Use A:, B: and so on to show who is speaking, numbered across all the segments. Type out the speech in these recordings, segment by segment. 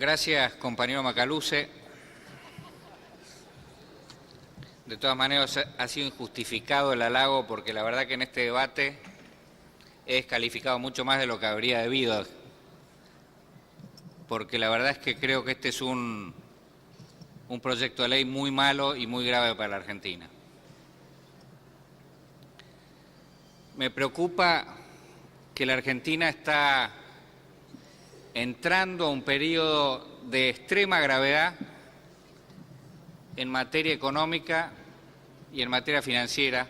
A: Gracias, compañero Macaluce. De todas maneras, ha sido injustificado el halago porque la verdad que en este debate he descalificado mucho más de lo que habría debido. Porque la verdad es que creo que este es un proyecto de ley muy malo y muy grave para la Argentina. Me preocupa que la Argentina está entrando a un periodo de extrema gravedad en materia económica y en materia financiera.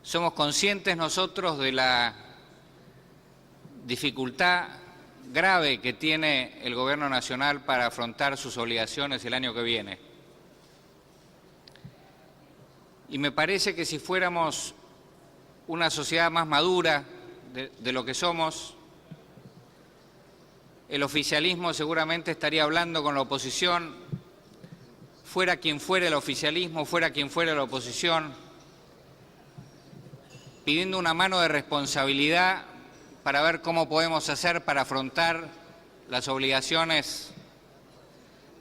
A: Somos conscientes nosotros de la dificultad grave que tiene el Gobierno Nacional para afrontar sus obligaciones el año que viene. Y me parece que si fuéramos una sociedad más madura de lo que somos, el oficialismo seguramente estaría hablando con la oposición, fuera quien fuera el oficialismo, fuera quien fuera la oposición, pidiendo una mano de responsabilidad para ver cómo podemos hacer para afrontar las obligaciones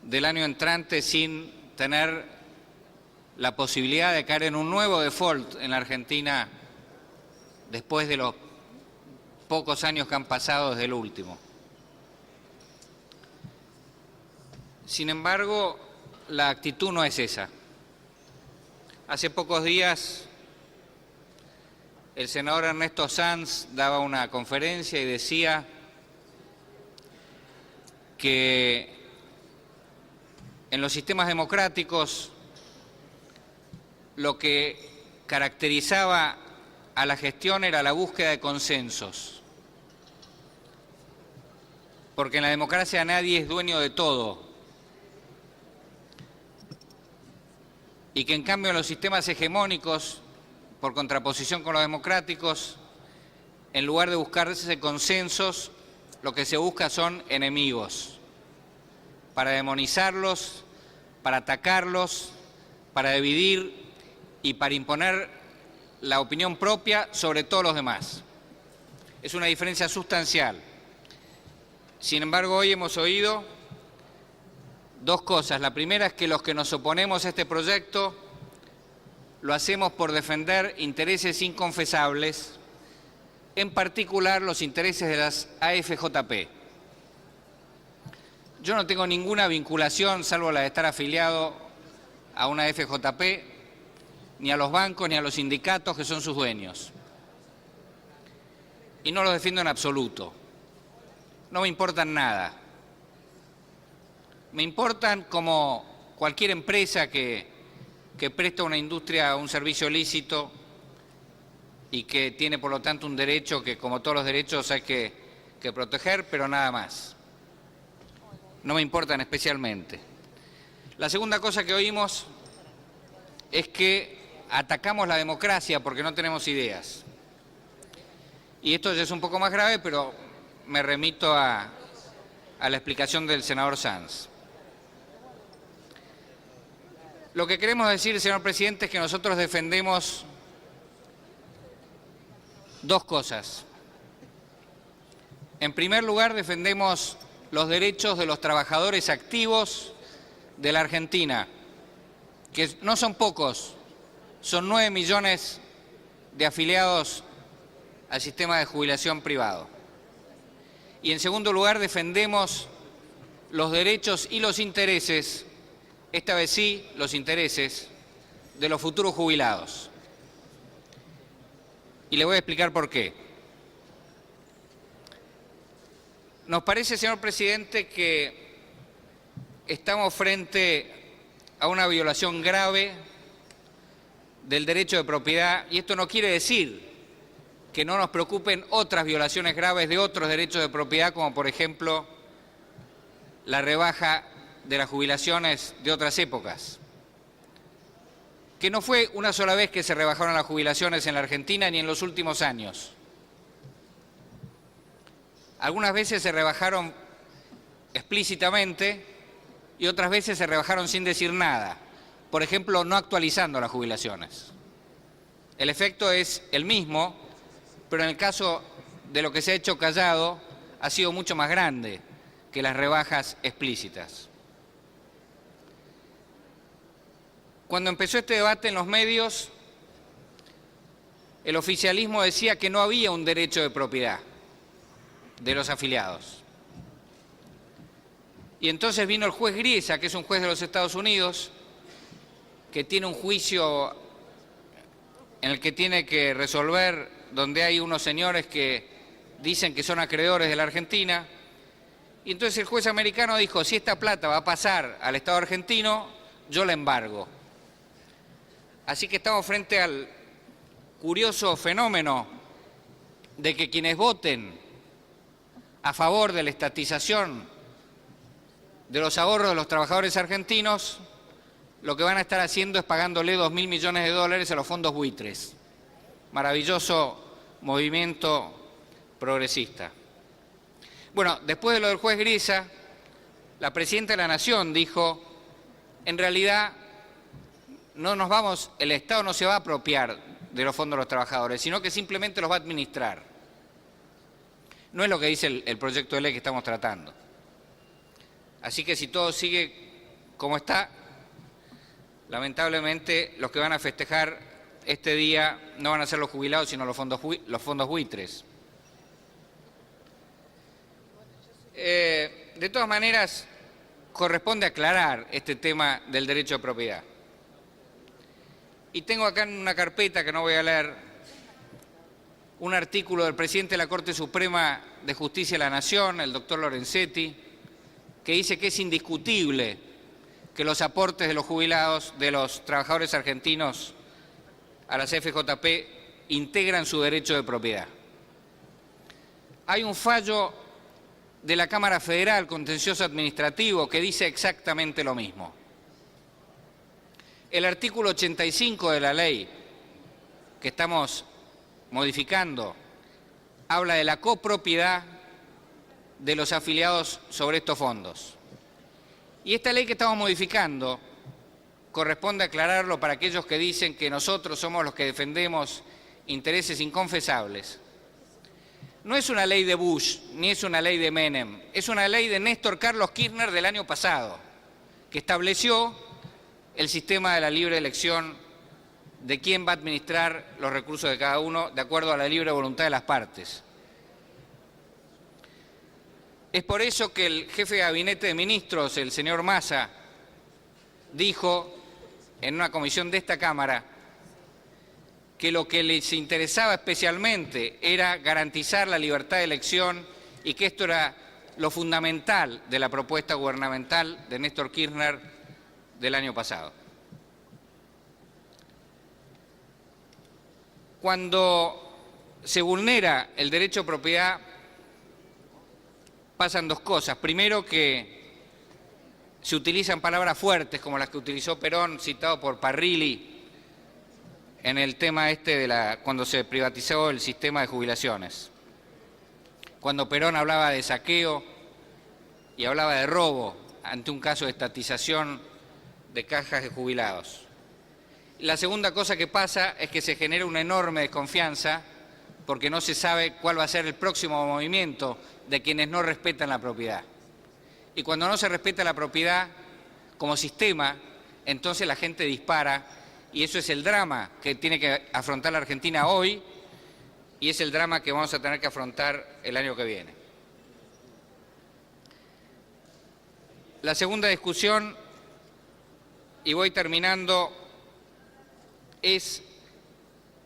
A: del año entrante sin tener la posibilidad de caer en un nuevo default en la Argentina después de los pocos años que han pasado desde el último. Sin embargo, la actitud no es esa. Hace pocos días el senador Ernesto Sanz daba una conferencia y decía que en los sistemas democráticos lo que caracterizaba a la gestión era la búsqueda de consensos. Porque en la democracia nadie es dueño de todo. Y que en cambio en los sistemas hegemónicos, por contraposición con los democráticos, en lugar de buscarse consensos, lo que se busca son enemigos, para demonizarlos, para atacarlos, para dividir y para imponer la opinión propia sobre todos los demás. Es una diferencia sustancial. Sin embargo, hoy hemos oído dos cosas. La primera es que los que nos oponemos a este proyecto lo hacemos por defender intereses inconfesables, en particular los intereses de las AFJP. Yo no tengo ninguna vinculación, salvo la de estar afiliado a una AFJP, ni a los bancos ni a los sindicatos que son sus dueños. Y no los defiendo en absoluto. No me importan nada. Me importan como cualquier empresa que presta a una industria un servicio lícito y que tiene por lo tanto un derecho que, como todos los derechos, hay que proteger, pero nada más. No me importan especialmente. La segunda cosa que oímos es que atacamos la democracia porque no tenemos ideas. Y esto ya es un poco más grave, pero me remito a la explicación del senador Sanz. Lo que queremos decir, señor presidente, es que nosotros defendemos dos cosas. En primer lugar, defendemos los derechos de los trabajadores activos de la Argentina, que no son pocos, son 9 millones de afiliados al sistema de jubilación privado. Y en segundo lugar, defendemos los derechos y los intereses, esta vez sí, los intereses de los futuros jubilados. Y le voy a explicar por qué. Nos parece, señor presidente, que estamos frente a una violación grave del derecho de propiedad, y esto no quiere decir que no nos preocupen otras violaciones graves de otros derechos de propiedad, como por ejemplo la rebaja de las jubilaciones de otras épocas. Que no fue una sola vez que se rebajaron las jubilaciones en la Argentina ni en los últimos años. Algunas veces se rebajaron explícitamente y otras veces se rebajaron sin decir nada. Por ejemplo, no actualizando las jubilaciones. El efecto es el mismo, pero en el caso de lo que se ha hecho callado, ha sido mucho más grande que las rebajas explícitas. Cuando empezó este debate en los medios, el oficialismo decía que no había un derecho de propiedad de los afiliados. Y entonces vino el juez Griesa, que es un juez de los Estados Unidos, que tiene un juicio en el que tiene que resolver, donde hay unos señores que dicen que son acreedores de la Argentina. Y entonces el juez americano dijo, si esta plata va a pasar al Estado argentino, yo la embargo. Así que estamos frente al curioso fenómeno de que quienes voten a favor de la estatización de los ahorros de los trabajadores argentinos, lo que van a estar haciendo es pagándole 2.000 millones de dólares a los fondos buitres. Maravilloso movimiento progresista. Bueno, después de lo del juez Griesa, la Presidenta de la Nación dijo, en realidad el Estado no se va a apropiar de los fondos de los trabajadores, sino que simplemente los va a administrar. No es lo que dice el proyecto de ley que estamos tratando. Así que si todo sigue como está, lamentablemente los que van a festejar este día no van a ser los jubilados, sino los fondos buitres. De todas maneras, corresponde aclarar este tema del derecho de propiedad. Y tengo acá en una carpeta que no voy a leer un artículo del presidente de la Corte Suprema de Justicia de la Nación, el doctor Lorenzetti, que dice que es indiscutible que los aportes de los jubilados, de los trabajadores argentinos a las FJP integran su derecho de propiedad. Hay un fallo de la Cámara Federal Contencioso Administrativo que dice exactamente lo mismo. El artículo 85 de la ley que estamos modificando habla de la copropiedad de los afiliados sobre estos fondos. Y esta ley que estamos modificando, corresponde aclararlo para aquellos que dicen que nosotros somos los que defendemos intereses inconfesables. No es una ley de Bush, ni es una ley de Menem, es una ley de Néstor Carlos Kirchner del año pasado, que estableció el sistema de la libre elección de quién va a administrar los recursos de cada uno de acuerdo a la libre voluntad de las partes. Es por eso que el jefe de gabinete de ministros, el señor Massa, dijo en una comisión de esta Cámara que lo que les interesaba especialmente era garantizar la libertad de elección y que esto era lo fundamental de la propuesta gubernamental de Néstor Kirchner del año pasado. Cuando se vulnera el derecho a propiedad, pasan dos cosas. Primero, que se utilizan palabras fuertes como las que utilizó Perón, citado por Parrilli, en el tema cuando se privatizó el sistema de jubilaciones. Cuando Perón hablaba de saqueo y hablaba de robo ante un caso de estatización de cajas de jubilados. La segunda cosa que pasa es que se genera una enorme desconfianza porque no se sabe cuál va a ser el próximo movimiento de quienes no respetan la propiedad. Y cuando no se respeta la propiedad como sistema, entonces la gente dispara y eso es el drama que tiene que afrontar la Argentina hoy y es el drama que vamos a tener que afrontar el año que viene. La segunda discusión, y voy terminando, es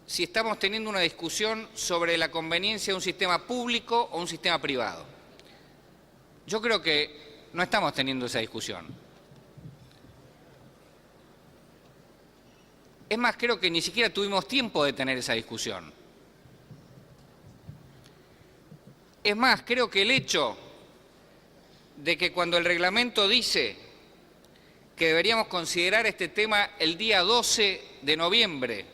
A: si estamos teniendo una discusión sobre la conveniencia de un sistema público o un sistema privado. Yo creo que no estamos teniendo esa discusión. Es más, creo que ni siquiera tuvimos tiempo de tener esa discusión. Es más, creo que el hecho de que cuando el reglamento dice que deberíamos considerar este tema el día 12 de noviembre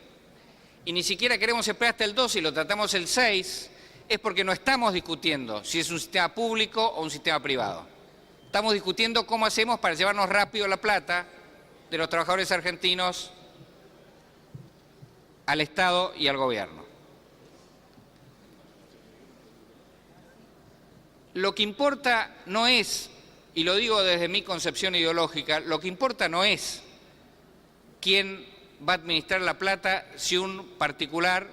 A: y ni siquiera queremos esperar hasta el 12 y lo tratamos el 6, es porque no estamos discutiendo si es un sistema público o un sistema privado. Estamos discutiendo cómo hacemos para llevarnos rápido la plata de los trabajadores argentinos al Estado y al Gobierno. Lo que importa no es, y lo digo desde mi concepción ideológica, lo que importa no es quién va a administrar la plata, si un particular,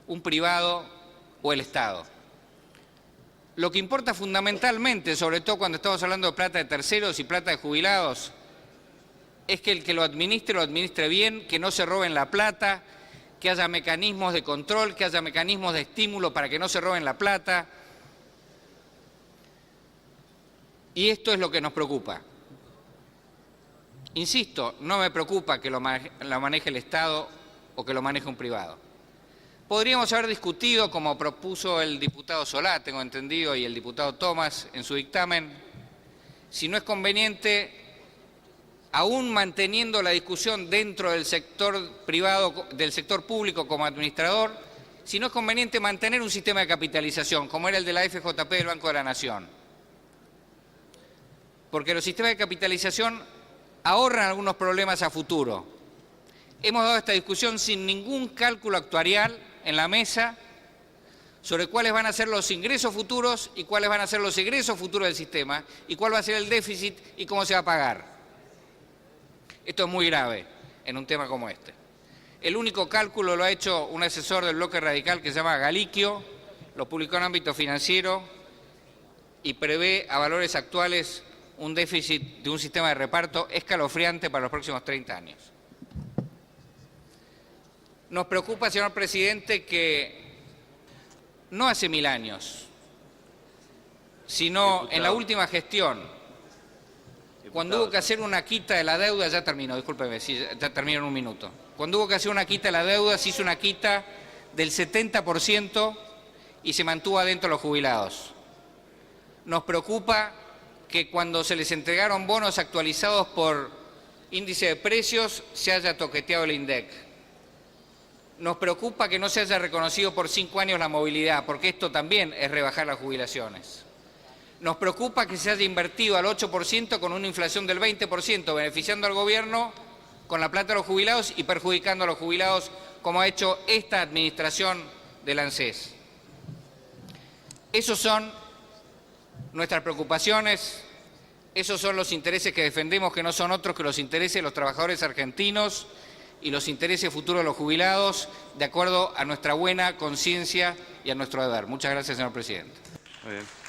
A: un privado o el Estado. Lo que importa fundamentalmente, sobre todo cuando estamos hablando de plata de terceros y plata de jubilados, es que el que lo administre bien, que no se roben la plata, que haya mecanismos de control, que haya mecanismos de estímulo para que no se roben la plata. Y esto es lo que nos preocupa. Insisto, no me preocupa que lo maneje el Estado o que lo maneje un privado. Podríamos haber discutido, como propuso el diputado Solá, tengo entendido, y el diputado Tomás en su dictamen, si no es conveniente, aún manteniendo la discusión dentro del sector privado, del sector público como administrador, si no es conveniente mantener un sistema de capitalización, como era el de la FJP del Banco de la Nación. Porque los sistemas de capitalización ahorran algunos problemas a futuro. Hemos dado esta discusión sin ningún cálculo actuarial en la mesa sobre cuáles van a ser los ingresos futuros y cuáles van a ser los egresos futuros del sistema y cuál va a ser el déficit y cómo se va a pagar. Esto es muy grave en un tema como este. El único cálculo lo ha hecho un asesor del bloque radical que se llama Galiquio, lo publicó en ámbito financiero y prevé a valores actuales un déficit de un sistema de reparto escalofriante para los próximos 30 años. Nos preocupa, señor presidente, que no hace 1000 años, sino en la última gestión, cuando hubo que hacer una quita de la deuda, ya termino, discúlpeme, sí, ya termino en un minuto. Cuando hubo que hacer una quita de la deuda, se hizo una quita del 70% y se mantuvo adentro los jubilados. Nos preocupa que cuando se les entregaron bonos actualizados por índice de precios, se haya toqueteado el INDEC. Nos preocupa que no se haya reconocido por 5 años la movilidad, porque esto también es rebajar las jubilaciones. Nos preocupa que se haya invertido al 8% con una inflación del 20%, beneficiando al gobierno con la plata de los jubilados y perjudicando a los jubilados, como ha hecho esta administración del ANSES. Esos son nuestras preocupaciones, esos son los intereses que defendemos, que no son otros que los intereses de los trabajadores argentinos y los intereses futuros de los jubilados, de acuerdo a nuestra buena conciencia y a nuestro deber. Muchas gracias, señor presidente.
B: Muy bien.